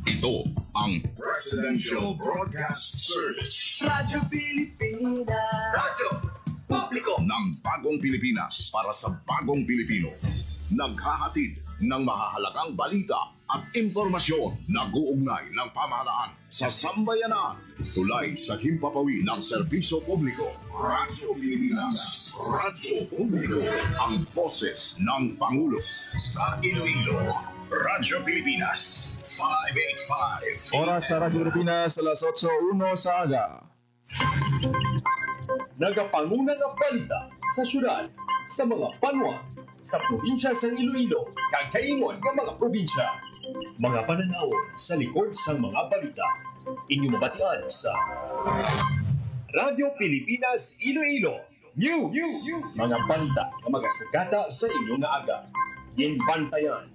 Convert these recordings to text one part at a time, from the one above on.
Ito ang Presidential Broadcast Service. Radyo Pilipinas. Radyo Publiko ng Bagong Pilipinas para sa Bagong Pilipino. Naghahatid ng mahahalagang balita at impormasyon na guugnay ng pamahalaan sa sambayanan. Tulay sa himpapawid ng serbisyo publiko. Radyo Pilipinas. Radyo Publiko. Ang boses ng Pangulo. Sa Iloilo, Radyo Pilipinas. 585. Oras sa Radyo Pilipinas, alas 8:01 sa aga. Nagapanguna nga balita sa syudad, sa mga banwa, sa probinsya sa Iloilo, kag kaingon ng mga probinsya. Mga pananaon sa likod sa mga balita. Inyong mabatian sa Radyo Pilipinas Iloilo News. Mga balita na magasugata sa inyong nga aga. Yen bantayan,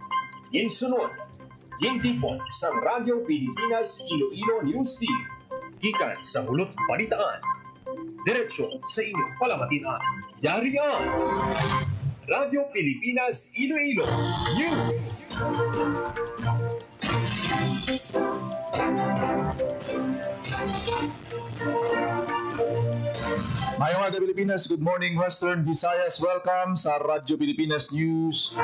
yen sunod, yen tipon sa Radyo Pilipinas Iloilo News Team. Gikan sa hulot balitaan. Diretso sa inyong palamatian. Yari ang Radyo Pilipinas Iloilo News. Mayong aga Pilipinas, good morning Western Visayas. Welcome sa Radyo Pilipinas News.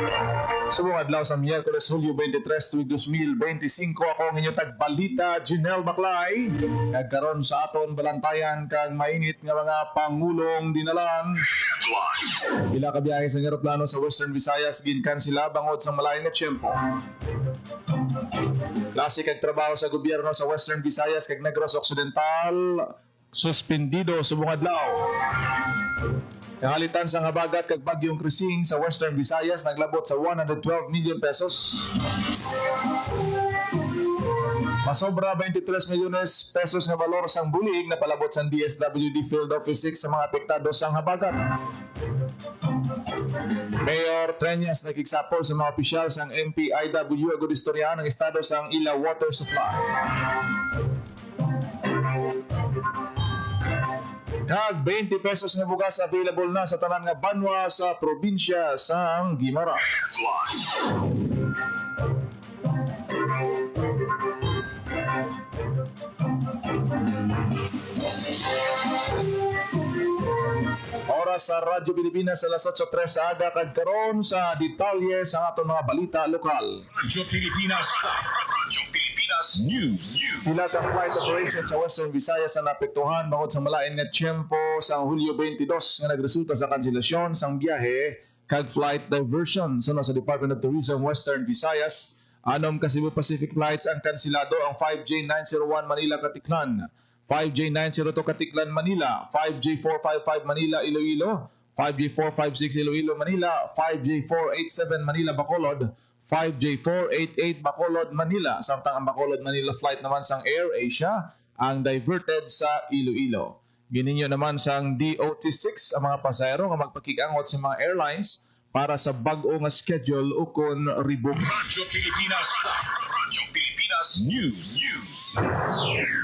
Subong adlaw sa Miyerkules, Hulyo 23, tuig 2025. Ako ang inyong tagbalita, Janelle Maclay. Nagkaroon sa aton balantayan kang mainit nga mga pangulong dinalan. Ila ka biyahe sa eroplano sa Western Visayas, ginkan sila bangod sa malayo nga tiyempo. Klase kag trabaho sa gobyerno sa Western Visayas kag Negros Occidental, suspendido subong adlaw. Kahalitan sa habagat kag bagyong Krising sa Western Visayas naglabot sa 112 million pesos. Masobra 23 milyones pesos nga balor sang bulig na palabot sa DSWD Field Office 6 sa mga apektado sang habagat. Mayor Treñas nakiksapol sa mga opisyal sang MPIW Agudistorya ng estado sang ila water supply. Kag 20 pesos nga bugas available na sa tanan nga banwa sa probinsya sang Guimaras. Oras sa Radyo Pilipinas alas 8:03 sa aga kag karon sa detalye sa aton mga balita lokal. Radyo Pilipinas. Radyo Pilipinas News. Pila ka flight operation sa Western Visayas ang naapektuhan bangod sa malain nga tiyempo sa Hulyo 22 nga nagresulta sa kanselasyon sang biyahe kag flight diversion. Suno sa Department of Tourism Western Visayas, anom ka Cebu Pacific flights ang kansilado ang 5J901 Manila Katiklan, 5J902 Katiklan Manila, 5J455 Manila Iloilo, 5J456 Iloilo Manila, 5J487 Manila Bacolod, 5J488 Bacolod Manila. Samtang ang Bacolod Manila flight naman sang Air Asia ang diverted sa Iloilo. Gininyo naman sang DOT6 ang mga pasahero nga magpakigangot sa mga airlines para sa bag-o nga schedule ukon rebook. Radyo Pilipinas. Radyo Pilipinas News.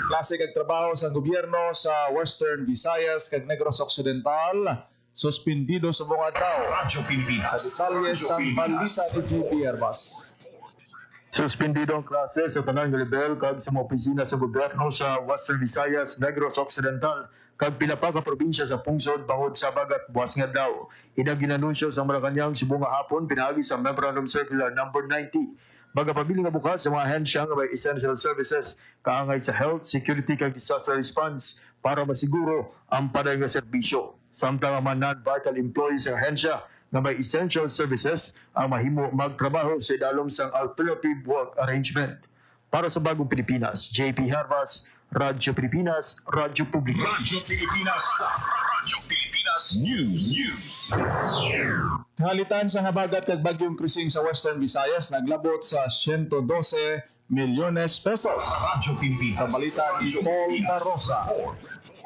Klase kag trabaho sa gobyerno sa Western Visayas kag Negros Occidental suspendido sa buong adlaw. Radyo Pilipinas. Sa detalye sa balita ni JP Herbas. Suspendido ang klase sa tanang level kag sa mga opisina sa gobyerno sa Western Visayas, Negros Occidental kag pila pa ka probinsya sa pungsod bangod sa bagat buwas nga daw. Ida ginanunsyo sa Malacañang subong nga hapon pinaagi sa Memorandum Circular number 90. Magapabili nga bukas sa mga ahensya nga may essential services kaangay sa health, security kag disaster response para masiguro ang paday nga serbisyo. Samtang ang mga non-vital employees sa ahensya na may essential services ang mahimo magtrabaho sa idalom sang alternative work arrangement. Para sa Bagong Pilipinas, JP Herbas, Radyo Pilipinas, Radyo Publiko. Radyo Pilipinas. Radyo Pilipinas News. Halitan sa habagat kag bagyong Krising sa Western Visayas naglabot sa 112 milyones pesos. Radyo Pilipinas. Sa balita ni Paul Tarosa.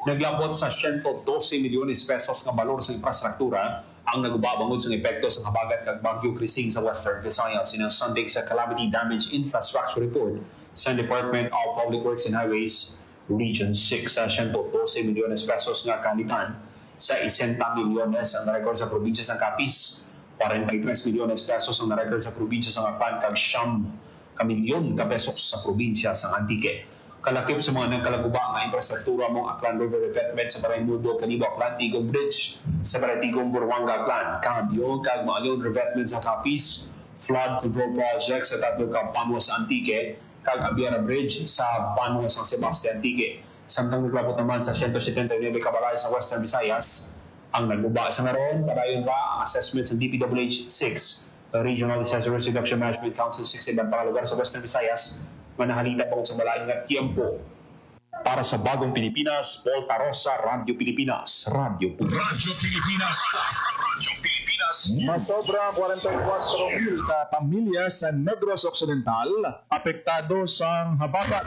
Naglabot sa 112 milyones pesos nga balor sa infrastruktura ang nagubabangod sa epekto sa habagat kag Bagyo Krising sa Western Visayas sinasunding sa Calamity Damage Infrastructure Report sa Department of Public Works and Highways Region 6 sa 112 milyones pesos nga kanitan sa 60 milyones ang narecord sa probinsya sa Capiz, 43 milyones pesos ang narecord sa probinsya sa Ngapan kag 9 kamilyon ka pesos sa probinsya sa Antique. Kalakip sa mga nagkalaguba nga infrastruktura mong Aklan River Revetment sa Baray Mudo, Kanibo, Aklan, Tigong Bridge sa Baray Tigong, Buruanga, Aklan, Cambio, kag Maalyon Revetment sa Capiz, Flood Control Project sa Tatlo Campanwa sa Antique, kag Abiara Bridge sa Panwa San Sebastian, Antique. Samtang naglabot naman sa 179 kabalay sa Western Visayas. Ang nagbuba sa ngaron, padayon ba ang assessment sa DPWH 6, Regional Disaster Reduction Management Council 6 ibang pangalugar sa Western Visayas, manahalita pa sa malaking nga tiempo. Para sa Bagong Pilipinas, Paul Tarosa, Radio Pilipinas, Radio Pilipinas, Radyo Pilipinas News. Masobra 44,000 ka pamilya sa Negros Occidental apektado sa habagat.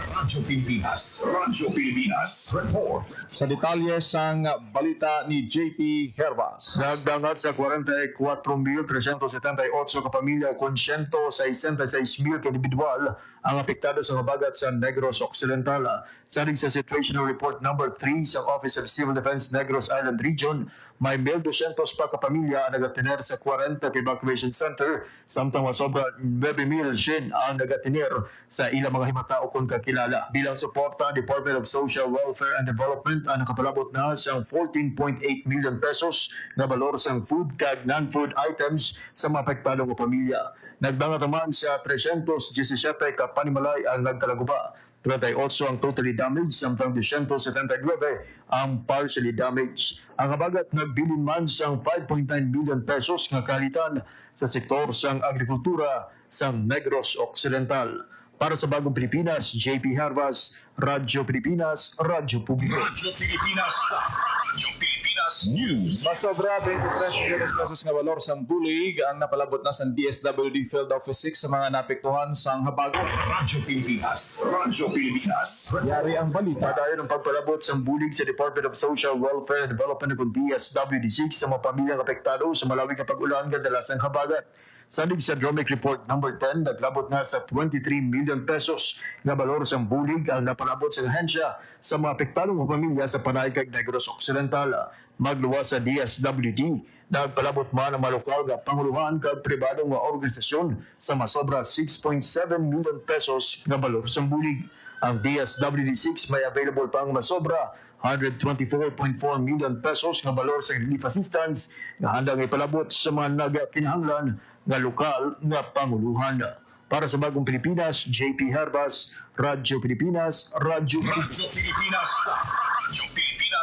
Radyo Pilipinas Report. Sa detalye sang balita ni JP Herbas. Nagdangat sa 44,378 ka pamilya kung 166,000 ka individual ang apektado sa habagat sa Negros Occidental. Saling sa Situational Report number 3 sa Office of Civil Defense Negros Island Region, may 1,200 pa ka pamilya ang nagatiner sa 40 evacuation center, samtang masobra 9,000 ang nagatiner sa ilang mga himatao kung kakilala. Bilang suporta, Department of Social Welfare and Development ang nakapalabot na sa 14.8 million pesos na balor sa food kag non-food items sa mga apektadong pamilya. Nagdangat naman sa 317 ka panimalay ang nagkalaguba. 38 ang totally damaged, samtang 279 ang partially damaged. Ang habagat nagbilin man sa 5.9 million pesos nga kalitan sa sektor sang agrikultura sa Negros Occidental. Para sa Bagong Pilipinas, JP Harvas, Radyo Pilipinas, Radyo Publiko. Radyo Pilipinas News. Masobra 23 milyones pesos nga balor sa bulig ang napalabot na sa DSWD Field Office 6 sa mga napektuhan sa habagat. Radyo Pilipinas Yari ang balita. Padayon ang pagpalabot sa bulig sa Department of Social Welfare and Development ng DSWD6 sa mga pamilyang apektado sa malawig na pag-ulan kadalasang habagat. Sanig sa Dromic Report number 10, naglabot na sa 23 million pesos na balor sa bulig ang napalabot sa ahensya sa mga apektadong pamilya sa Panay kag Negros Occidental. Magluwas sa DSWD, nagpalabot man ang malokal nga panguluhan kag pribadong mga organisasyon sa masobra 6.7 million pesos na balor sa bulig. Ang DSWD6 may available pang masobra 124.4 million pesos nga balor sa relief assistance nga handang ipalabot sa mga nagakinahanglan nga lokal nga panguluhan. Para sa Bagong Pilipinas, JP Harbas, Radyo Pilipinas, Radyo Pilipinas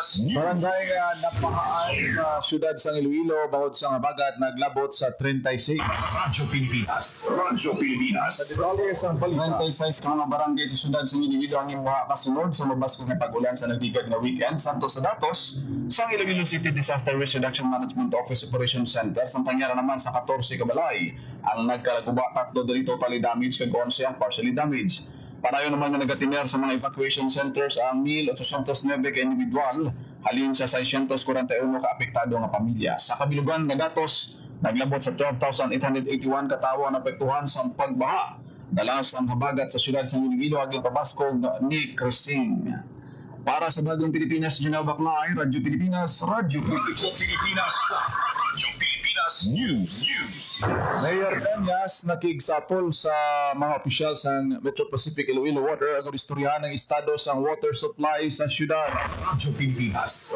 News. Barangay napakaan sa syudad sa Iloilo bangod sa habagat naglabot sa 36. Radyo Pilipinas Sa detalye sa balita. 96 ka mga barangay sa syudad sa Iloilo ang imuha kasunod sa mabasko nga pag-ulan sa nagdigad nga weekend. Santos sa datos sa Iloilo City Disaster Risk Reduction Management Office Operation Center. Samtang yara naman sa 14 kabalay ang nagkalaguba, 3 dali totally damaged kag 11 ang partially damaged. Padayon naman na nagatiner sa mga evacuation centers ang 1,809 ka individual, halin sa 641 ka apektado nga pamilya. Sa kabilugan nga datos, naglabot sa 12,881 ka tawo ang apektuhan sa pagbaha. Dalas ang habagat sa syudad sa Iloilo aging pabaskog ni Crising. Para sa Bagong Pilipinas, Junel Baclay, Radyo Pilipinas, Radyo Pilipinas News. Mayor Cañas nakigsapol sa mga opisyal sa Metro Pacific Iloilo Water ang istoryahan ng estado sa water supply sa syudad. Radyo Pilipinas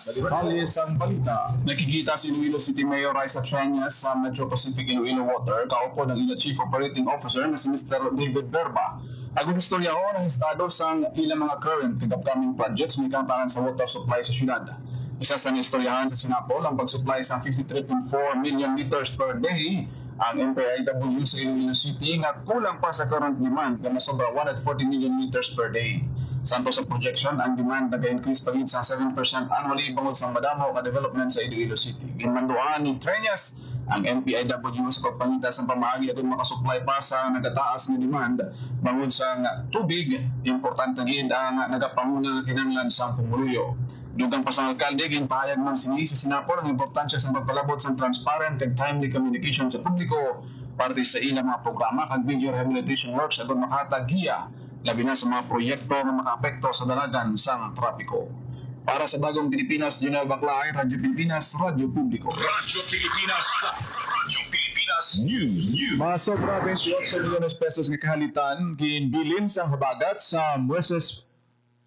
Detalye sa balita. Nakikita si Iloilo City Mayor Raisa Cañas sa Metro Pacific Iloilo Water, kaupo ng ila Chief Operating Officer na si Mr. David Berba. Ang istorya ng estado sa ilang mga current and upcoming projects may kantanan sa water supply sa syudad. Isa sa istoryahan sa Sinapol ang pag-supply sa 53.4 million liters per day ang MPIW sa Iloilo City nga kulang pa sa current demand na masobra 140 million liters per day. Santo sa projection, ang demand nag-increase pa rin sa 7% annually bangod sa madamo ka development sa Iloilo City. Ginmanduan ni Treñas ang MPIW sa pagpangita sa pamahagi at makasupply pa sa nagataas na demand bangod sa tubig. Importante din ang nagapanguna kinanglan sa pumuluyo. Dugang pa sa alkalde, ginpahayag man sini sa Sinapol ang importansya sa pagpalabot sa transparent and timely communication sa publiko parte sa ilang mga programa kag video rehabilitation works agon makahatag giya labi na sa mga proyekto na makaapekto sa dalagan sa trapiko. Para sa Bagong Pilipinas, Junel Baclay, Radyo Pilipinas, Radyo Publiko. Radyo Pilipinas Pilipinas News. Mga sobra 28 milyones pesos nga kahalitan ginbilin sa habagat sa Mueces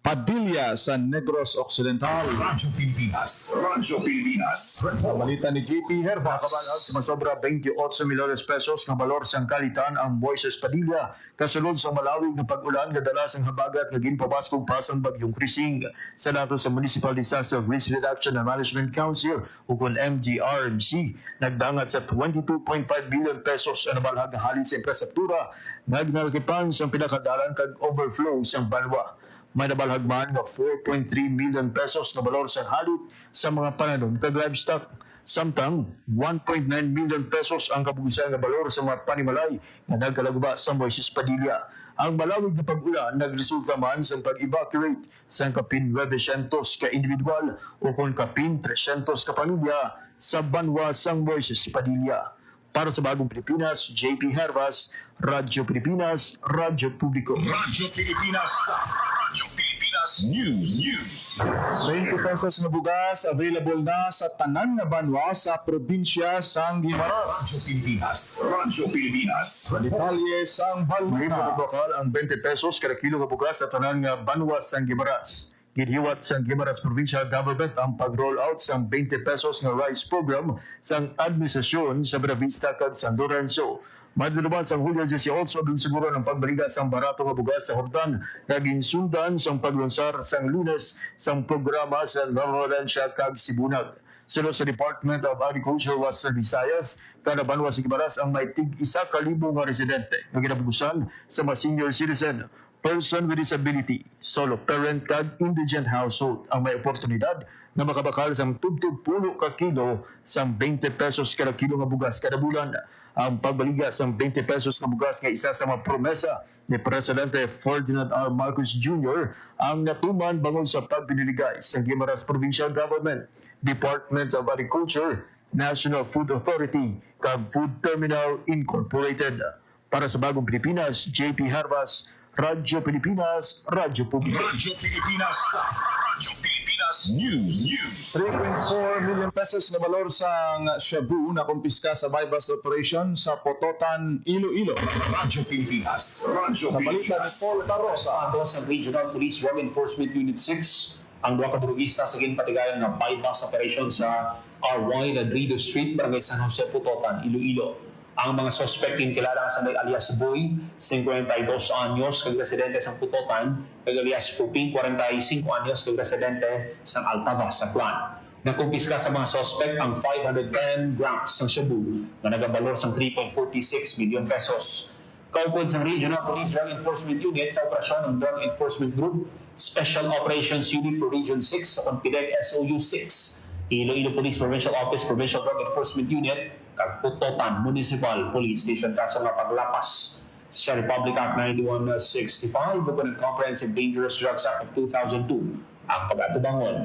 Padilla sa Negros Occidental. Radyo Pilipinas. Radyo Pilipinas. Sa balita ni JP Herbas. Sumasobra 28 milyones pesos ng balor sang kalitan ang Moises Padilla kasunod sa malawig na pag-ulan nga dala sang habagat nga ginpabaskog pa sang bagyong Krising. Sa datos sa Municipal Disaster Risk Reduction and Management Council ukon MDRMC nagdangat sa 22.5 billion pesos ang nabalhag na halin sa infrastruktura nga ginalkipan sa pinakadalan kag overflow sang banwa. May nabalhagman nga 4.3 million pesos na balor sa halit sa mga pananom kag livestock. Samtang 1.9 million pesos ang kabugisan nga balor sa mga panimalay nga nagkalaguba sa Moises Padilla. Ang malawig na pag-ulan nagresulta man sa pag-evacuate sa kapin 900 ka individual o kung kapin 300 ka pamilya sa banwa sang Moises Padilla. Para sa Bagong Pilipinas, JP Herbas, Radyo Pilipinas, Radyo Publiko. Radyo Pilipinas. Radyo Pilipinas News. 20 pesos na bugas available na sa tanan nga banwa sa probinsya sang Guimaras. Radyo Pilipinas. Radyo Pilipinas. Detalye sang Ngayon balita. magbakal ang 20 pesos kada kilo nga bugas sa tanan nga banwa sang Gimaras. Gidhiwat sa Guimaras Provincial Government ang pag-roll out sa 20 pesos nga rice program sa administrasyon sa Buenavista kag San Lorenzo. Maduluman sa Hulyo 18, din siguro ng pagbaliga sa barato nga bugas sa Hortan kag insundan sa paglunsar sa Lunes sa programa sa Nueva Valencia kag Sibunag. Sunod sa Department of Agriculture Western Visayas, kada banwa sa Gimaras ang may tig-1,000 nga residente nga ginabugusan sa mga senior citizen, person with disability, solo parent kag indigent household ang may oportunidad na makabakal sa tubtub pulo ka kilo sa 20 pesos kada kilo nga bugas kada bulan. Ang pagbaliga sa 20 pesos nga bugas nga isa sa mga promesa ni Presidente Ferdinand R. Marcos Jr. ang natuman bangod sa pagpiniligay sa Guimaras Provincial Government, Department of Agriculture, National Food Authority, kag Food Terminal Incorporated. Para sa Bagong Pilipinas, JP Herbas, Radyo Pilipinas, Radyo Publiko. Radyo Pilipinas. Radyo Pilipinas News. 3.4 million pesos na balor sang shabu na kumpiska sa bypass operation sa Pototan, Iloilo. Radyo Pilipinas. Radyo Sa balita ni Pilipinas. Paul Tarosa. Ando sa Regional Police Drug Enforcement Unit 6 ang duha ka drugista sa ginpatigayon nga bypass operation sa RY Ladrido Street, Barangay San Jose, Pototan, Iloilo. Ang mga suspect kilala sa may alias Boy, 52 anyos, kag residente sa Putotan, kag alias Puping, 45 anyos, kag residente sa Altava, sa Plan. Nakumpiska sa mga suspect ang 510 grams ng shabu na nagabalor sa 3.46 million pesos. Kaupod sa Regional Police Drug Enforcement Unit sa operasyon ng Drug Enforcement Group, Special Operations Unit for Region 6 sa Confident SOU 6, Iloilo Police Provincial Office Provincial Drug Enforcement Unit, kag Putotan Municipal Police Station kaso nga paglapas sa Republic Act 9165 upon ang Comprehensive Dangerous Drugs Act of 2002 ang pagatubangon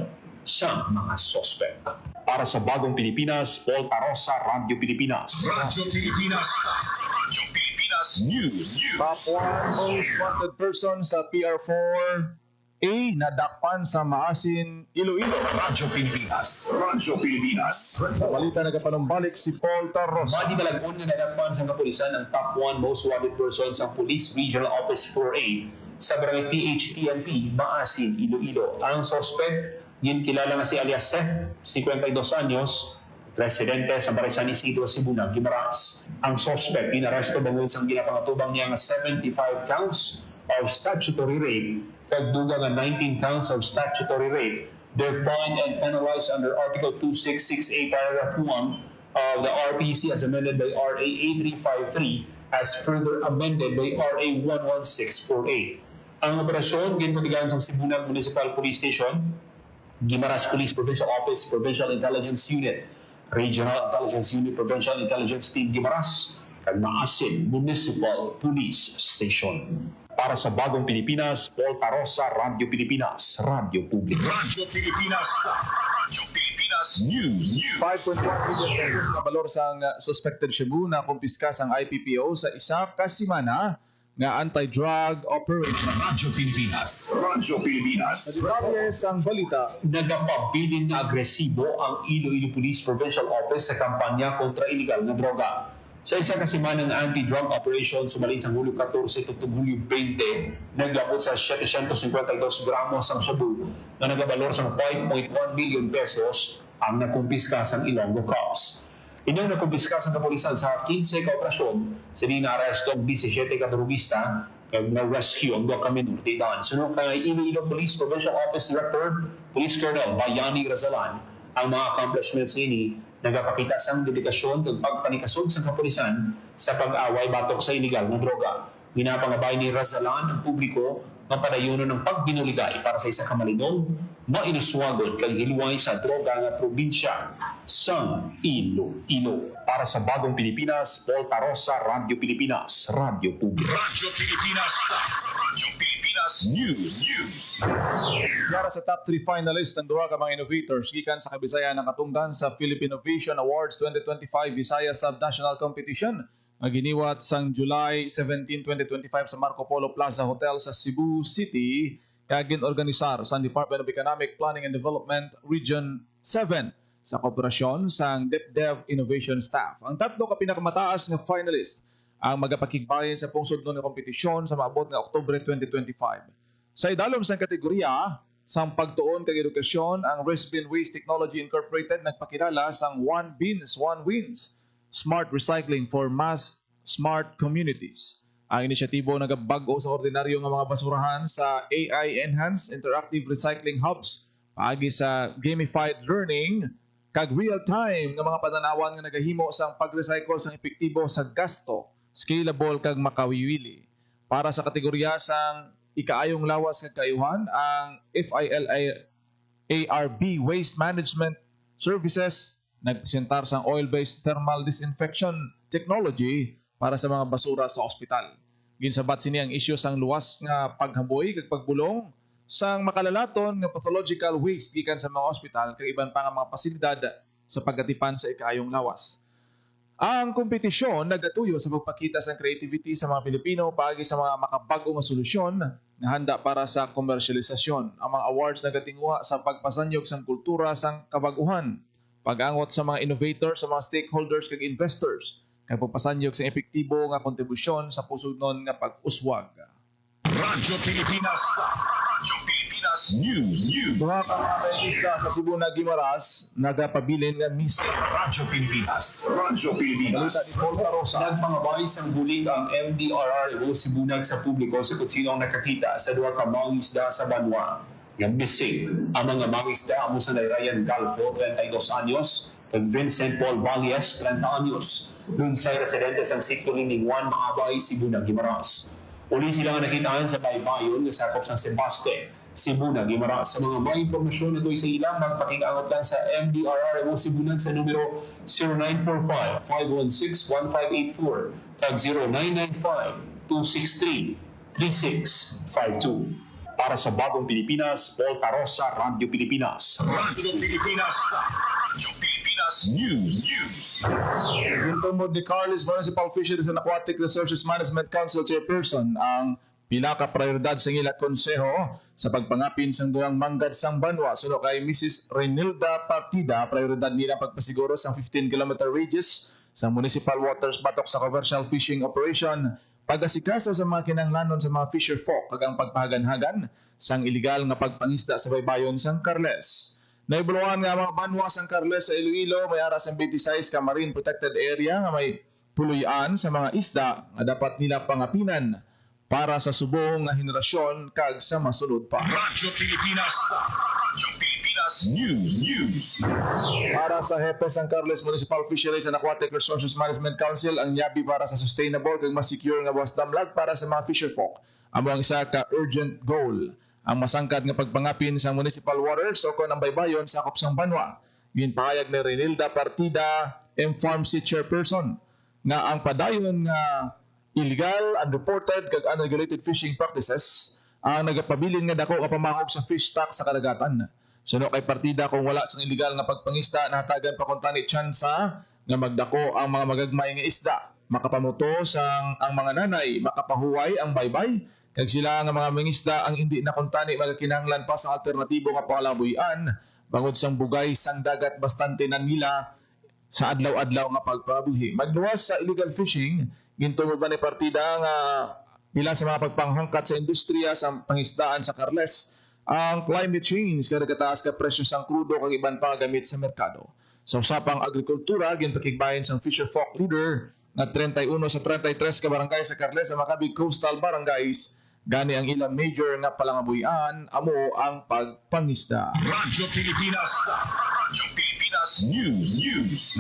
sa mga suspect. Para sa Bagong Pilipinas, Paul Tarosa, Radyo Pilipinas. Radyo Pilipinas. Radyo Pilipinas News. Top 1 most wanted person sa PR4A nadakpan sa Maasin, Iloilo. Radyo Pilipinas. Radyo Pilipinas. Sa balita nagapanumbalik si Paul Tarosa. Madi Balagon nga nadakpan sa kapulisan ang top 1 most wanted person sa Police Regional Office 4A sa Barangay THTNP, Maasin, Iloilo. Ang suspect, yun kilala nga si alias Seth, 52 anyos, residente sa Barangay San Isidro, Sibunag, Guimaras. Ang suspect, inaresto bangod sa ginapangatubang niya nga 75 counts of statutory rape, kagduga nga 19 counts of statutory rape. They're fined and penalized under Article 2668, Paragraph 1 of the RPC as amended by RA 8353 as further amended by RA 11648. Ang operasyon, ginpatigaan sa Sibunag Municipal Police Station, Guimaras Police Provincial Office, Provincial Intelligence Unit, Regional Intelligence Unit, Provincial Intelligence Team Guimaras, kag Maasin Municipal Police Station. Para sa Bagong Pilipinas, Paul Tarosa, Radyo Pilipinas, Radyo Publiko. Radyo Pilipinas. Radyo Pilipinas News. 5.1 million pesos na balor sang suspected shabu na kumpiska sang IPPO sa isa ka semana nga anti-drug operation. Radyo Pilipinas. Radyo Pilipinas. Detalye sang balita. Nagapabilin na agresibo ang Iloilo Police Provincial Office sa kampanya kontra iligal na droga. Sa isa ka semanang anti-drug operation sumalin sa Hulyo 14 tugtog Hulyo 20, naglabot sa 752 gramos ang shabu na nagabalor sa 5.1 million pesos ang nakumpiska sa Ilonggo Cops. Inyong nakumpiska sa kapulisan sa 15 ka operasyon sa di na-aresto ang 17 ka turugista kag na-rescue ang 2 ka minor de edad. Sunod kay Iloilo Police Provincial Office Director, Police Colonel Bayani Razalan, ang mga accomplishments ini nagapakita sa dedikasyon ug pagpanikasod sa kapulisan sa pag-away batok sa iligal na droga. Ginapangabay ni Razalan ang publiko nga padayunon ng pagbinuligay para sa isa ka malinong mainuswagon kag hilway sa droga nga probinsya sa Iloilo. Para sa Bagong Pilipinas, Paul Tarosa, Radio Pilipinas, Radio Publika. Radyo Pilipinas. Radyo Pilipinas News. Para sa top 3 finalists ng duha ka mga innovators gikan sa Kabisayan ng katungdan sa Philippine Innovation Awards 2025 Visayas Sub-National Competition nga giniwat sang July 17, 2025 sa Marco Polo Plaza Hotel sa Cebu City kag ginorganisar sa Department of Economic Planning and Development Region 7 sa kooperasyon sang DepDev Innovation Staff. Ang tatlo ka pinakamataas nga finalist ang magapakigbayan sa pungsod ng kompetisyon sa maabot nga Oktubre 2025. Sa idalom sang kategorya sang pagtuon kag edukasyon, ang Risbin Waste Technology Incorporated nagpakilala sang One Beans, One Wins Smart Recycling for Mass Smart Communities. Ang inisyatibo nagabag-o sa ordinaryo nga mga basurahan sa AI-enhanced interactive recycling hubs paagi sa gamified learning kag real-time nga mga pananawan nga nagahimo sang pag-recycle sang epektibo sa gasto, scalable kag makawiwili. Para sa kategorya sang ikaayong lawas kag kaayuhan, ang FILARB Waste Management Services nagpresentar sang oil-based thermal disinfection technology para sa mga basura sa ospital. Ginsabat sini ang isyu sang luwas nga paghaboy kag pagbulong sang makalalaton nga pathological waste gikan sa mga ospital kag iban pa nga mga pasilidad sa pagatipan sa ikaayong lawas. Ang kompetisyon nagatuyo sa pagpakita sa creativity sa mga Pilipino paagi sa mga makabago nga solusyon na handa para sa komersyalisasyon. Ang mga awards nagatinguha sa pagpasanyog sang kultura sang kabaguhan, pag-angot sa mga innovators, sa mga stakeholders kag investors, kag pagpasanyog sa epektibo nga kontribusyon sa pusudnon nga pag-uswag. Radyo Pilipinas. Radyo Pilipinas News. Duha ka mga kainista sa Cebu na Guimaras nagapabilin nga Miss Radyo Pilipinas. Radyo Pilipinas. Balita ni Paul Tarosa. Nagpangabay sang bulig ang MDRRO Sibunag sa publiko sa kung sino ang nakakita sa duha ka mangisda sa Banwa. Nga missing ang mga mangisda amo sa Ryan Galfo, 32 anyos, kag Vincent Paul Valles, 30 anyos, dun sa residente sang Sitio Lining 1, Maabay, Sibunag, Guimaras. Uli sila nga nakitaan sa baybayon nga sakop sa Sebaste, Sibunag, Guimaras. Sa mga may impormasyon na doon sa ilang, magpakingangot lang sa MDRRO Sibunag sa numero 0945-516-1584 kag 0995-263-3652. Para sa Bagong Pilipinas, Paul Tarosa, Radio Pilipinas. Radyo Pilipinas. Radyo Pilipinas News. Gintumod ni Carlos Municipal Fisheries and Aquatic Resources Management Council Chairperson ang pinaka-prioridad sa ila konseho sa pagpangapin sang dulang manggad sang Banwa. Suno kay Mrs. Renilda Partida, prioridad nila pagpasiguro sang 15-kilometer radius sa municipal waters batok sa commercial fishing operation, pag-asikaso sa mga kinanglanon sa mga fisher folk kag ang pagpahagan-hagan sang iligal nga pagpangisda sa baybayon sang Carles. Naibuluhan nga mga Banwa sang Carles sa Iloilo, may aras ang 26 ka marine protected area nga may puluyan sa mga isda nga dapat nila pangapinan para sa subong nga henerasyon kag sa masunod pa. Radyo Pilipinas. Radyo Pilipinas News. Para sa Hepe San Carles Municipal Fisheries and Aquatic Resources Management Council, ang yabi para sa sustainable kag mas secure nga buwas damlag para sa mga fisherfolk. Amo ang isa ka urgent goal. Ang masangkad nga pagpangapin sa municipal waters o kon ang baybayon sakop sang Banwa. Ginpahayag ni Renilda Partida, M-Farm-C Chairperson, nga ang padayon nga illegal, unreported kag unregulated fishing practices ang nagapabilin nga dako nga pamahog sa fish stock sa kadagatan. Suno kay Partida, kung wala sang illegal nga pagpangista, nahatagan pa kung tani tsansa nga magdako ang mga magagmay nga isda. Makapamuto sang ang mga nanay, makapahuway ang baybay, kag sila nga mga mangisda ang hindi na kuntani magakinahanglan pa sa alternatibo nga pangalabuyan bangod sang bugay sang dagat bastante na nila sa adlaw-adlaw nga pagpabuhi. Magluwas sa illegal fishing, gintungod ba ni partida nga bilang sa mga pagpanghangkat sa industriya sa pangisdaan sa Carles, ang climate change kada kataas ka presyo sang krudo kag iban pa gamit sa merkado. Sa usapang agrikultura, ginpakigbayan sang Fisher Folk leader na 31 sa 33 ka barangay sa Carles sa Macabig Coastal Barangays, gani ang ilang major nga palangabuhian amo ang pagpangisda. Radyo Pilipinas. Radyo Pilipinas News.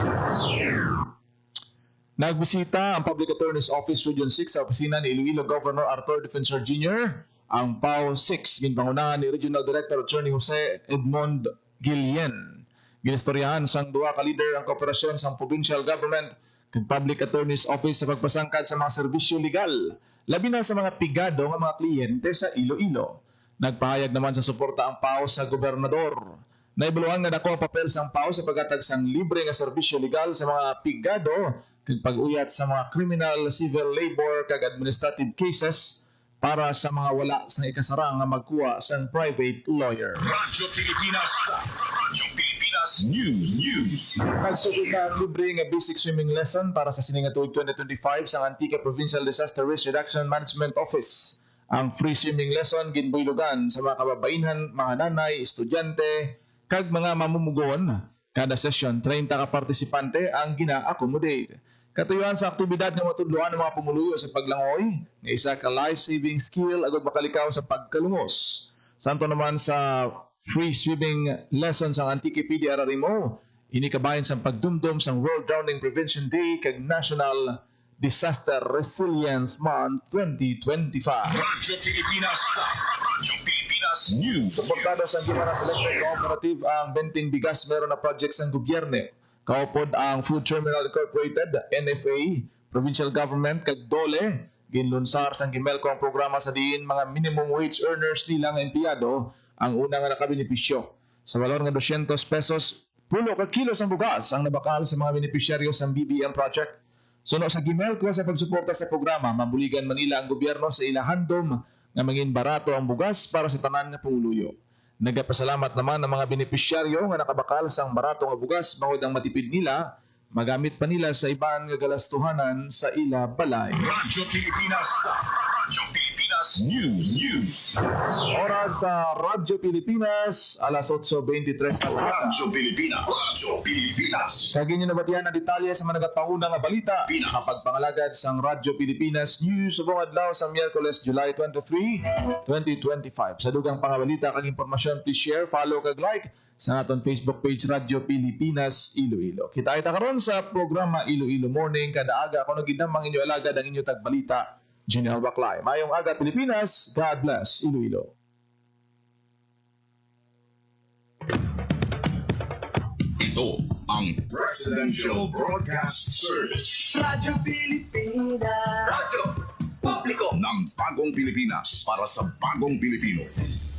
Nagbisita ang Public Attorney's Office Region 6 sa opisina ni Iloilo Governor Arthur Defensor Jr. Ang PAO 6 ginpangunahan ni Regional Director Attorney Jose Edmond Guillen. Ginistoryahan sang duha ka leader ang kooperasyon sa provincial government kag Public Attorney's Office sa pagpasangkad sa mga serbisyo legal, labi na sa mga pigado nga mga kliyente sa Iloilo. Nagpahayag naman sa suporta ang PAO sa gobernador. Naibuluhan nga dako ang papel sang PAO sa paghatag sang libre nga serbisyo legal sa mga pigado kag pag-uyat sa mga criminal, civil, labor kag administrative cases para sa mga wala sa ikasarang nga magkuha sang private lawyer. Radyo Pilipinas. Radyo Pilipinas News. Nagsugod na ang libre nga basic swimming lesson para sa sining nga tuig 2025 sa Antique Provincial Disaster Risk Reduction Management Office. Ang free swimming lesson ginbuylogan sa mga kababainhan, mga nanay, estudyante, kag mga mamumugon. Kada session, 30 ka partisipante ang gina-accommodate. Katuyuan sa aktibidad nga matudloan ng mga pumuluyo sa paglangoy, nga isa ka life-saving skill agad makalikaw sa pagkalungos. Santo naman sa free swimming lessons ang Antique PDRRMO, inikabayan sa pagdumdum sa World Drowning Prevention Day kag National Disaster Resilience Month 2025. Radyo Pilipinas. Radyo Pilipinas News. Suportado sa Gimaras Electric Cooperative ang benting bigas meron na projects ng gobyerno. Kaupod ang Food Terminal Incorporated, NFA, Provincial Government, kag DOLE, ginlunsar sang Gimelco ang programa sa diin mga minimum wage earners nila nga empleyado ang una nga nakabenepisyo. Sa valor nga 200 pesos, pulo ka kilos ang bugas ang nabakal sa mga benepisyaryo sa BBM project. Suno sa Gimelco sa pagsuporta sa programa, mabuligan Manila ang gobyerno sa ilahandom nga mangin barato ang bugas para sa tanan nga pumuluyo. Nagapasalamat naman ang mga benepisyaryo nga nakabakal sa barato nga bugas bangod ang matipid nila, magamit pa nila sa iban nga galastuhanan sa ila balay. Radyo Pilipinas. Radyo Pilipinas News. Oras sa Radyo Pilipinas, alas 8:23 na sa hapon. Radyo Pilipinas. Radyo Pilipinas. Kagin nyo nabatihan ang detalye sa mga nagataunang nga balita. Kapagpangalagad sang Radyo Pilipinas News subong adlaw sa Miyerkules, July 23, 2025. Sa dugang pangabalita kag impormasyon, please share, follow kag like sa aton Facebook page Radyo Pilipinas Iloilo. Kita ay karon sa programa Iloilo Morning kada aga kuno ginamang inyo alagad ang inyo tagbalita. General Baclay. Mayong aga Pilipinas. God bless Iloilo. Ito ang Presidential Broadcast Service. Radyo Pilipinas. Radyo Publiko ng Bagong Pilipinas para sa Bagong Pilipino.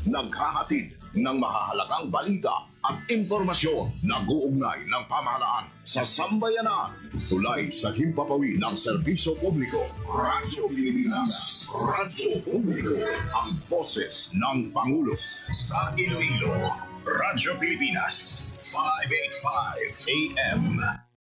Naghahatid ng mahahalagang balita at impormasyon na guugnay ng pamahalaan sa sambayanan. Tulay sa himpapawid ng serbisyo publiko. Radyo Pilipinas. Radyo Publiko. Ang boses ng Pangulo sa Iloilo. Radyo Pilipinas. 585 AM.